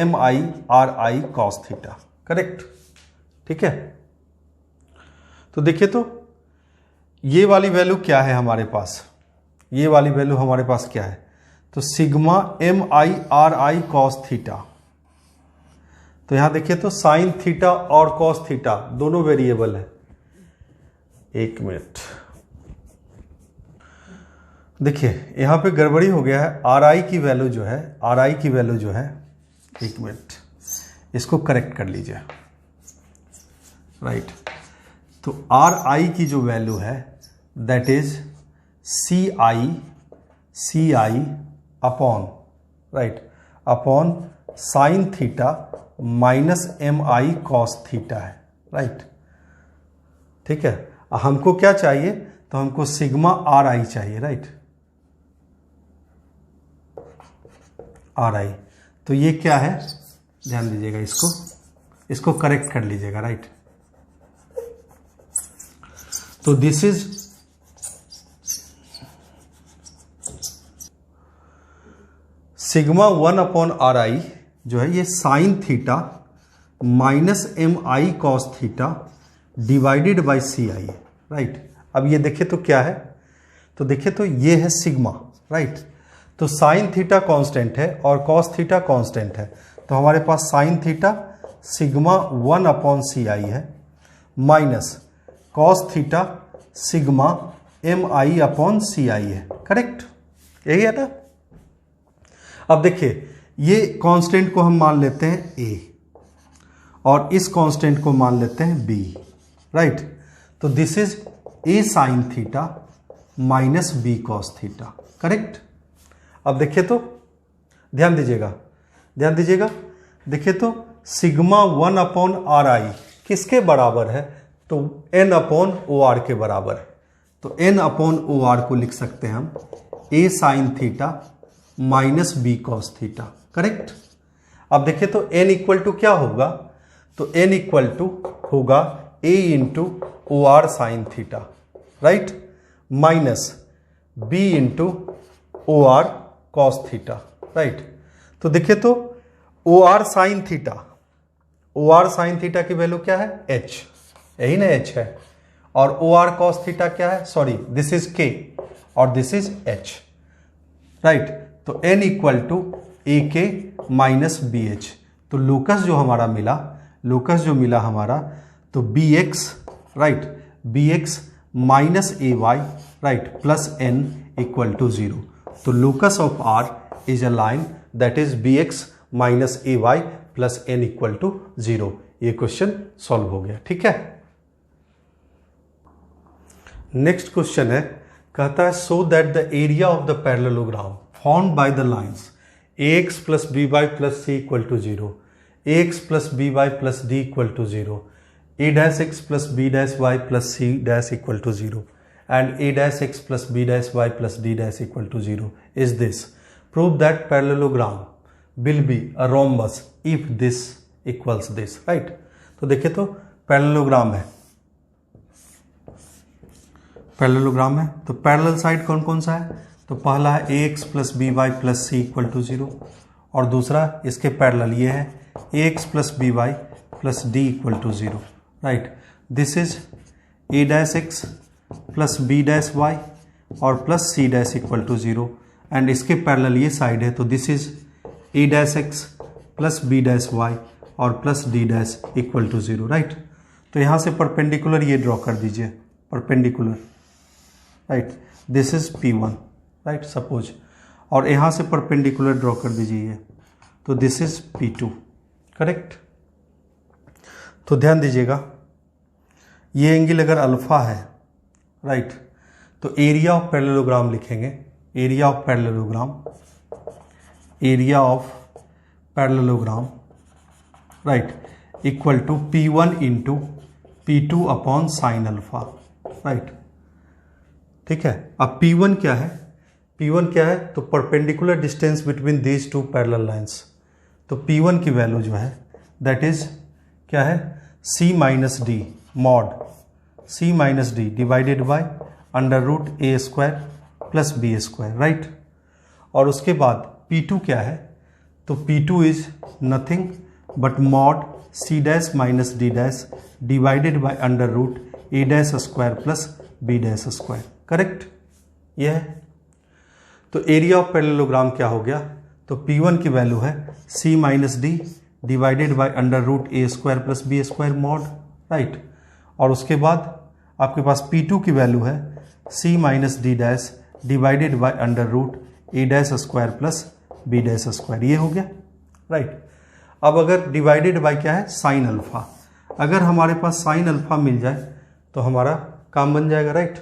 MI RI cos theta, correct, ठीक है। तो देखिए तो ये वाली वैल्यू क्या है हमारे पास, ये वाली वैल्यू हमारे पास क्या है, तो sigma MI RI cos theta. तो यहां देखिए तो साइन थीटा और कॉस थीटा दोनों वेरिएबल है, एक मिनट, देखिए यहां पे गड़बड़ी हो गया है, RI की वैल्यू जो है, एक मिनट, इसको करेक्ट कर लीजिए, राइट। तो RI की जो वैल्यू है that is CI upon right, upon sine theta minus M I cos theta है, राइट। ठीक है, हमको क्या चाहिए, तो हमको सिग्मा आर आई चाहिए, राइट, आर आई। तो ये क्या है, ध्यान दीजिएगा, इसको करेक्ट कर लीजिएगा, राइट। तो this is sigma 1 upon R I जो है ये sine theta minus M I cos theta divided by C I है, राइट। अब ये देखिए तो क्या है, तो देखिए तो ये है सिग्मा, राइट। तो साइन थीटा कांस्टेंट है और कॉस थीटा कांस्टेंट है, तो हमारे पास sine theta sigma 1 upon C I है minus cos theta sigma M I upon C I है, करेक्ट, यही है ना। अब देखिए ये कांस्टेंट को हम मान लेते हैं ए और इस कांस्टेंट को मान लेते हैं बी, राइट। तो this is A sine theta minus B cos theta, correct. अब देखिए तो ध्यान दीजिएगा, देखिए तो सिग्मा 1 अपॉन आर आई किसके बराबर है, तो n अपॉन ओ आर के बराबर है। तो n अपॉन ओ आर को लिख सकते हैं हम a sine theta minus B cos theta, correct. अब देखिए तो n इक्वल टू क्या होगा, तो n इक्वल टू होगा a into O R sine theta, right, minus b into O R cos theta, right. तो देखिए तो ओ आर साइन थीटा की वैल्यू क्या है, h, यही ना h है, और ओ आर कॉस थीटा क्या है, सॉरी दिस इज k और दिस इज h, राइट। तो n equal to A K minus B H. तो लोकस जो मिला हमारा, तो B X, right, B X minus A Y, right, plus n equal to 0। तो locus of r is a line that is B X minus A Y plus n equal to 0। ये question solve हो गया, ठीक है। Next question है, कहता है so that the area of the parallelogram formed by the lines ax plus by plus c equal to 0, ax plus by plus d equal to 0, a dash x plus b dash y plus c dash equal to 0 and a dash x plus b dash y plus d dash equal to 0 is this. Prove that parallelogram will be a rhombus if this equals this, right. तो देखिए तो parallelogram है, तो parallel side कौन कौन सा है, तो पहला है ax plus B Y plus C equal to 0 और दूसरा इसके पैरेलल ये है ax plus B Y plus D equal to 0, right. This is a dash X plus B dash Y और plus C dash equal to 0 and इसके parallel ये side है, तो this is a dash X plus B dash Y और plus D dash equal to 0, right. तो यहाँ से perpendicular ये ड्रॉ कर दीजिए, perpendicular, right, this is P1, right, suppose, और यहाँ से परपेंडिकुलर ड्रॉ कर दीजिए, तो दिस इज P2, करेक्ट। तो ध्यान दीजिएगा, ये एंगल अगर अल्फा है, राइट, तो एरिया ऑफ पैरेललोग्राम लिखेंगे, area of parallelogram, right, equal to P1 into P2 upon sine alpha, right, ठीक है। अब P1 क्या है, तो perpendicular distance between these two parallel lines. तो P1 की वैल्यू जो है दैट इज क्या है, C minus D mod C minus D divided by under root A square plus B square, right. और उसके बाद P2 क्या है, तो P2 is nothing but mod C dash minus D dash divided by under root A dash square plus B dash square, correct, यह है। तो area of parallelogram क्या हो गया, तो P1 की वैल्यू है C minus D divided by under root A square plus B square mod, right. और उसके बाद आपके पास P2 की वैल्यू है C minus D dash divided by under root A dash square plus B dash square, ये हो गया, right. अब अगर डिवाइडेड बाय क्या है, साइन अल्फा, अगर हमारे पास साइन अल्फा मिल जाए तो हमारा काम बन जाएगा, राइट।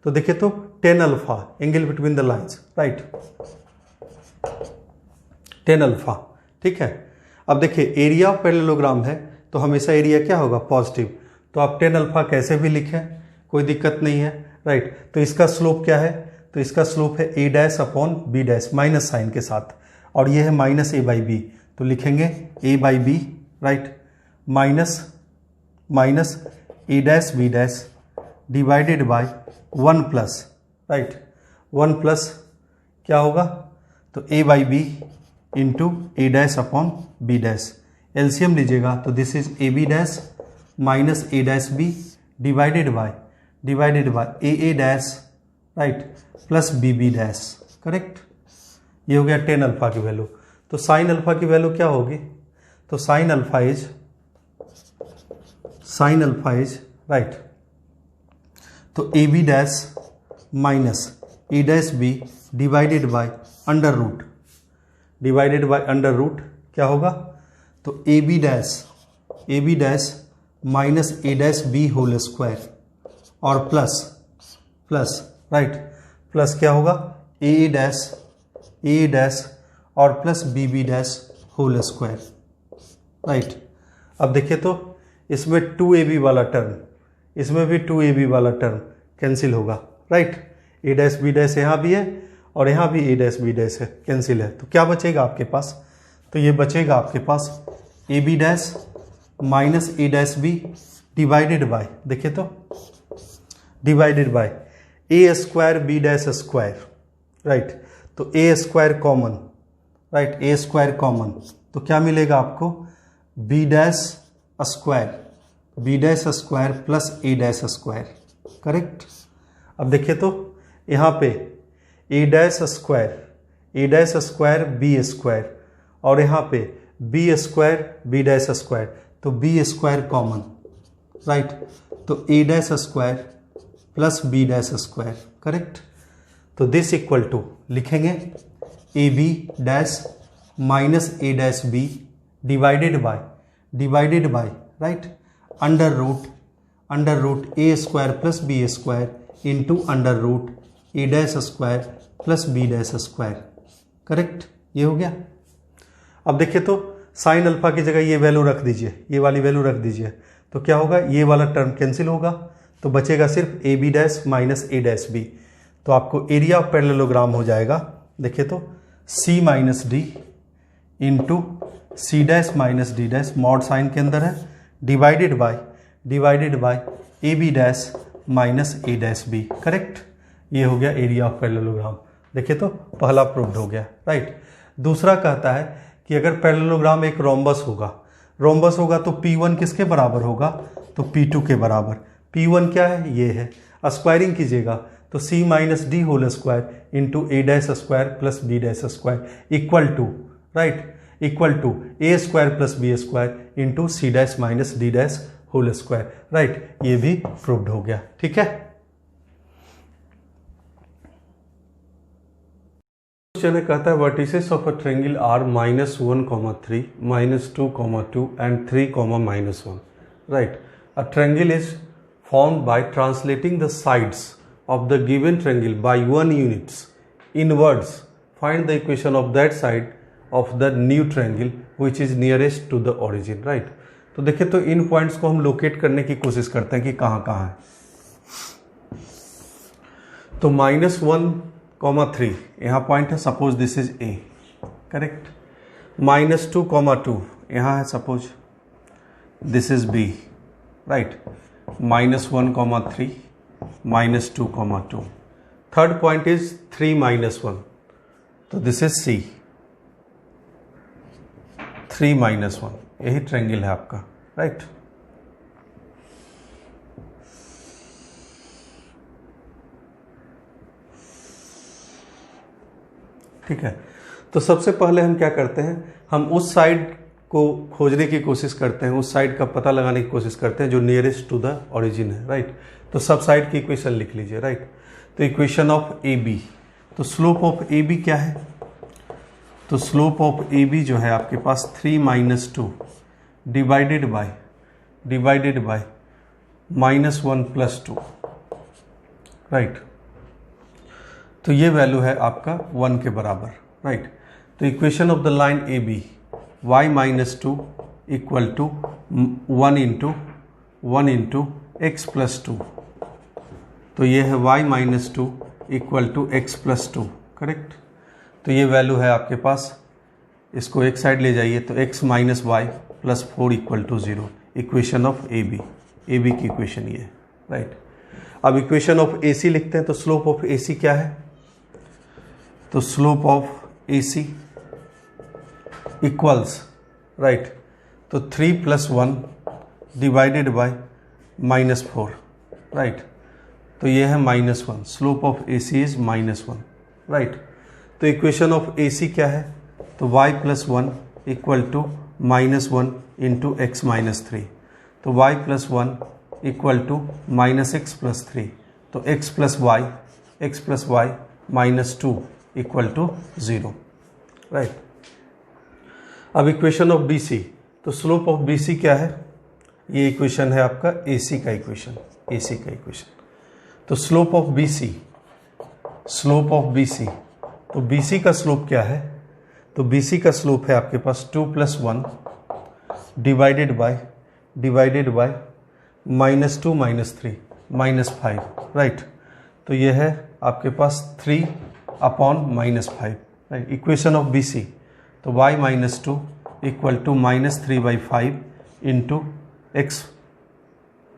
तो देखिए तो tan alpha angle between the lines, right, 10 alpha. ठीक है, अब देखिए एरिया ऑफ पैरेललोग्राम है तो हमेशा एरिया क्या होगा, पॉजिटिव। तो आप 10 अल्फा कैसे भी लिखें, कोई दिक्कत नहीं है, राइट। तो इसका स्लोप क्या है, तो इसका स्लोप है a dash upon b dash minus sign के साथ, और ये है माइनस a बाई बी, तो लिखेंगे a by B, right, minus a dash b dash divided by 1 plus, right, 1 plus क्या होगा, तो a by B into A dash upon B dash, LCM लीजिएगा तो this is A B dash minus A dash B divided by A dash, right, plus B B dash, correct. ये हो गया 10 alpha की value. तो sine alpha की value क्या होगी, तो साइन अल्फा इज राइट, तो A B dash minus A dash B divided by under root क्या होगा, तो A B dash minus A dash B whole square और प्लस राइट, प्लस क्या होगा ए डैश और plus B B dash whole square, right. अब देखिए तो इसमें 2ab वाला टर्म, इसमें भी 2ab वाला टर्म कैंसिल होगा, राइट। ए डैश बी डैश यहाँ भी है और यहाँ भी ए डैश बी डैश है, कैंसिल है, तो क्या बचेगा आपके पास, तो ये बचेगा आपके पास A B dash minus A dash B divided by, देखिए तो divided by A square B dash square, right. तो A square common, right, A square common, तो क्या मिलेगा आपको, B dash square plus A dash square, correct. अब देखिए तो यहाँ पे A dash square B square और यहाँ पे B square B dash square, तो बी स्क्वायर कॉमन, राइट, तो A dash square plus B dash square, correct. तो दिस इक्वल टू लिखेंगे A B dash minus A dash B divided by right under root A square plus B square into under root A dash square plus B dash square, correct. ये हो गया। अब देखिए तो sine alpha की जगह ये वैल्यू रख दीजिए, ये वाली वैल्यू रख दीजिए, तो क्या होगा, ये वाला टर्म कैंसिल होगा, तो बचेगा सिर्फ A B dash minus A dash B. तो आपको एरिया ऑफ पैरेललोग्राम हो जाएगा, देखिए तो C minus D into C dash minus D dash mod sign के अंदर है divided by A B dash minus A dash B, correct. ये हो गया एरिया ऑफ पैरेललोग्राम। देखिए तो पहला प्रूव्ड हो गया, राइट। दूसरा कहता है कि अगर पैरेललोग्राम एक रोम्बस होगा तो P1 किसके बराबर होगा, तो P2 के बराबर। P1 क्या है, ये है, स्क्वायरिंग कीजिएगा तो C minus D whole square into A dash square plus B dash square equal to, right, equal to A square plus B square into C dash minus D dash whole square, right. ये भी proved हो गया, ठीक है। Question कहता है vertices of a triangle are -1, 3, -2, 2 and 3, -1, right. A triangle is formed by translating the sides of the given triangle by 1 units inwards. Find the equation of that side of the new triangle which is nearest to the origin, right? तो देखिए तो इन points को हम locate करने की कोशिश करते हैं कि कहाँ कहाँ है। तो -1, 3 यहाँ पॉइंट है, suppose this is A, correct. -2, 2 यहाँ है, suppose this is B, right. -1, 3, -2, 2 third point is 3, -1, तो दिस इज सी, 3, -1 यही ट्रायंगल है आपका, राइट। ठीक है, तो सबसे पहले हम क्या करते हैं, हम उस साइड को खोजने की कोशिश करते हैं, उस साइड का पता लगाने की कोशिश करते हैं जो नियरेस्ट टू द ओरिजिन है, राइट। तो सब साइड की इक्वेशन लिख लीजिए, राइट। तो इक्वेशन ऑफ ए बी, तो स्लोप ऑफ ए बी क्या है, तो स्लोप ऑफ ए बी जो है आपके पास 3, -2 डिवाइडेड बाय -1 + 2, राइट। तो ये वैल्यू है आपका 1 के बराबर, राइट। तो equation of the line A B y minus two equal to 1 into X plus two, तो ये है y minus two equal to X plus two, correct. तो ये वैल्यू है आपके पास, इसको एक साइड ले जाइए तो x minus Y plus 4 equal to 0, equation of A B की इक्वेशन ये है, राइट। अब इक्वेशन ऑफ ए सी लिखते हैं, तो स्लोप ऑफ ए सी क्या है, तो slope of A C equals, right, तो 3 + 1 डिवाइडेड बाय -4, राइट, तो ये है -1, slope of A C is -1, right. तो इक्वेशन ऑफ ए सी क्या है, तो y + 1 equal to -1 into x minus 3, तो y + 1 इक्वल टू -x + 3, तो x + y -2 equal to 0, right. अब इक्वेशन ऑफ बी सी, तो स्लोप ऑफ बी सी क्या है, ये इक्वेशन है आपका ए सी का इक्वेशन, तो स्लोप ऑफ बी सी, तो बी सी का स्लोप क्या है, तो बी सी का स्लोप है आपके पास 2 + 1 डिवाइडेड बाय -2 -3 -5, राइट, तो ये है आपके पास 3/-5, right. Equation of B C, तो y - 2 equal to -3/5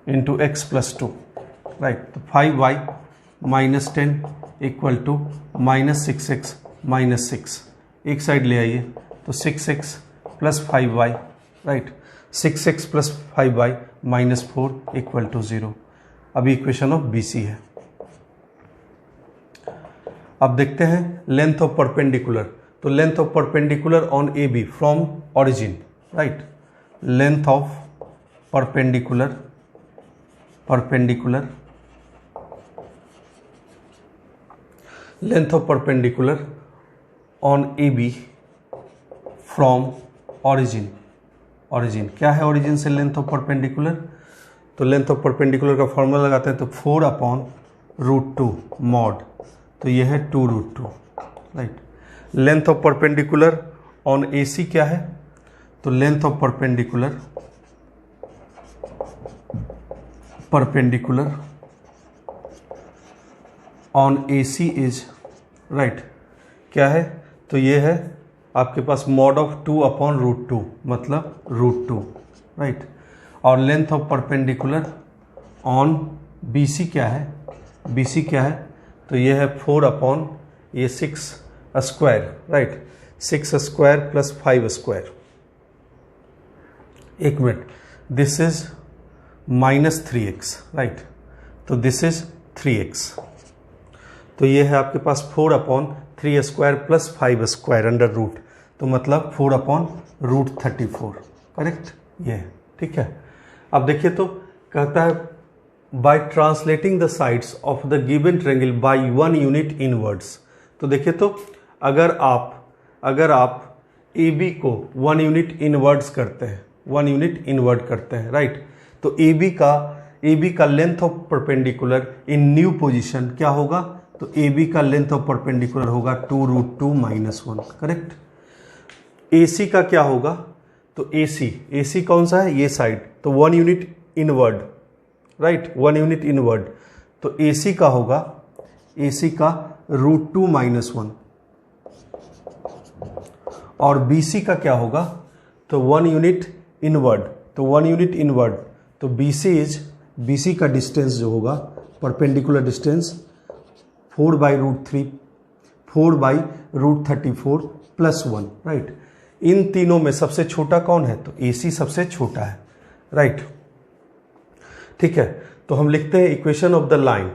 into X plus 2, right, तो 5y - 10 इक्वल टू -6x - 6, एक साइड ले आइए तो 6x + 5y, right, 6x + 5y -4 equal to 0। अभी इक्वेशन ऑफ बी सी है। अब देखते हैं लेंथ ऑफ परपेंडिकुलर, तो length of perpendicular on A B from origin, right, length of perpendicular on A B from origin, क्या है ऑरिजिन से length of perpendicular, तो लेंथ ऑफ परपेंडिकुलर का फॉर्मूला लगाते हैं, तो 4/√2 मॉड, तो ये है 2√2, right. Length of perpendicular on A C क्या है, तो length of perpendicular on A C is, right, क्या है, तो ये है आपके पास मॉड ऑफ 2/√2 मतलब √2, राइट। और length of perpendicular on B C क्या है, तो ये है 4/6², राइट, 6² + 5², एक minute, this is -3x, right, तो दिस इज 3x, तो ये है आपके पास 4/3² + 5² अंडर रूट, तो मतलब 4/√34, करेक्ट, ये है, ठीक है। अब देखिए, तो कहता है by translating the sides of the given triangle by 1 unit inwards, तो देखिए, तो अगर आप ए बी को 1 यूनिट इनवर्ड्स करते हैं, राइट, तो ए बी का length of perpendicular in new position क्या होगा, तो ए बी का लेंथ ऑफ परपेंडिकुलर होगा 2√2 - 1, करेक्ट। ए सी का क्या होगा, तो ए सी कौन सा है, ये साइड, तो 1 unit inward, right, 1 unit inward, तो ए सी का होगा, √2 - 1, और बी सी का क्या होगा, तो 1 यूनिट इनवर्ड, तो बी सी का डिस्टेंस जो होगा, परपेंडिकुलर डिस्टेंस 4/√34 + 1, राइट। इन तीनों में सबसे छोटा कौन है, तो ए सी सबसे छोटा है, राइट, ठीक है। तो हम लिखते हैं equation of the line,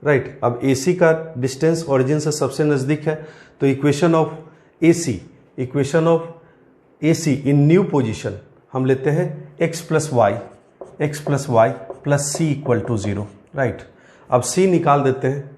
right. अब ए सी का डिस्टेंस ओरिजिन से सबसे नजदीक है, तो equation of A C in new position हम लेते हैं x + y + c = 0, राइट। अब c निकाल देते हैं,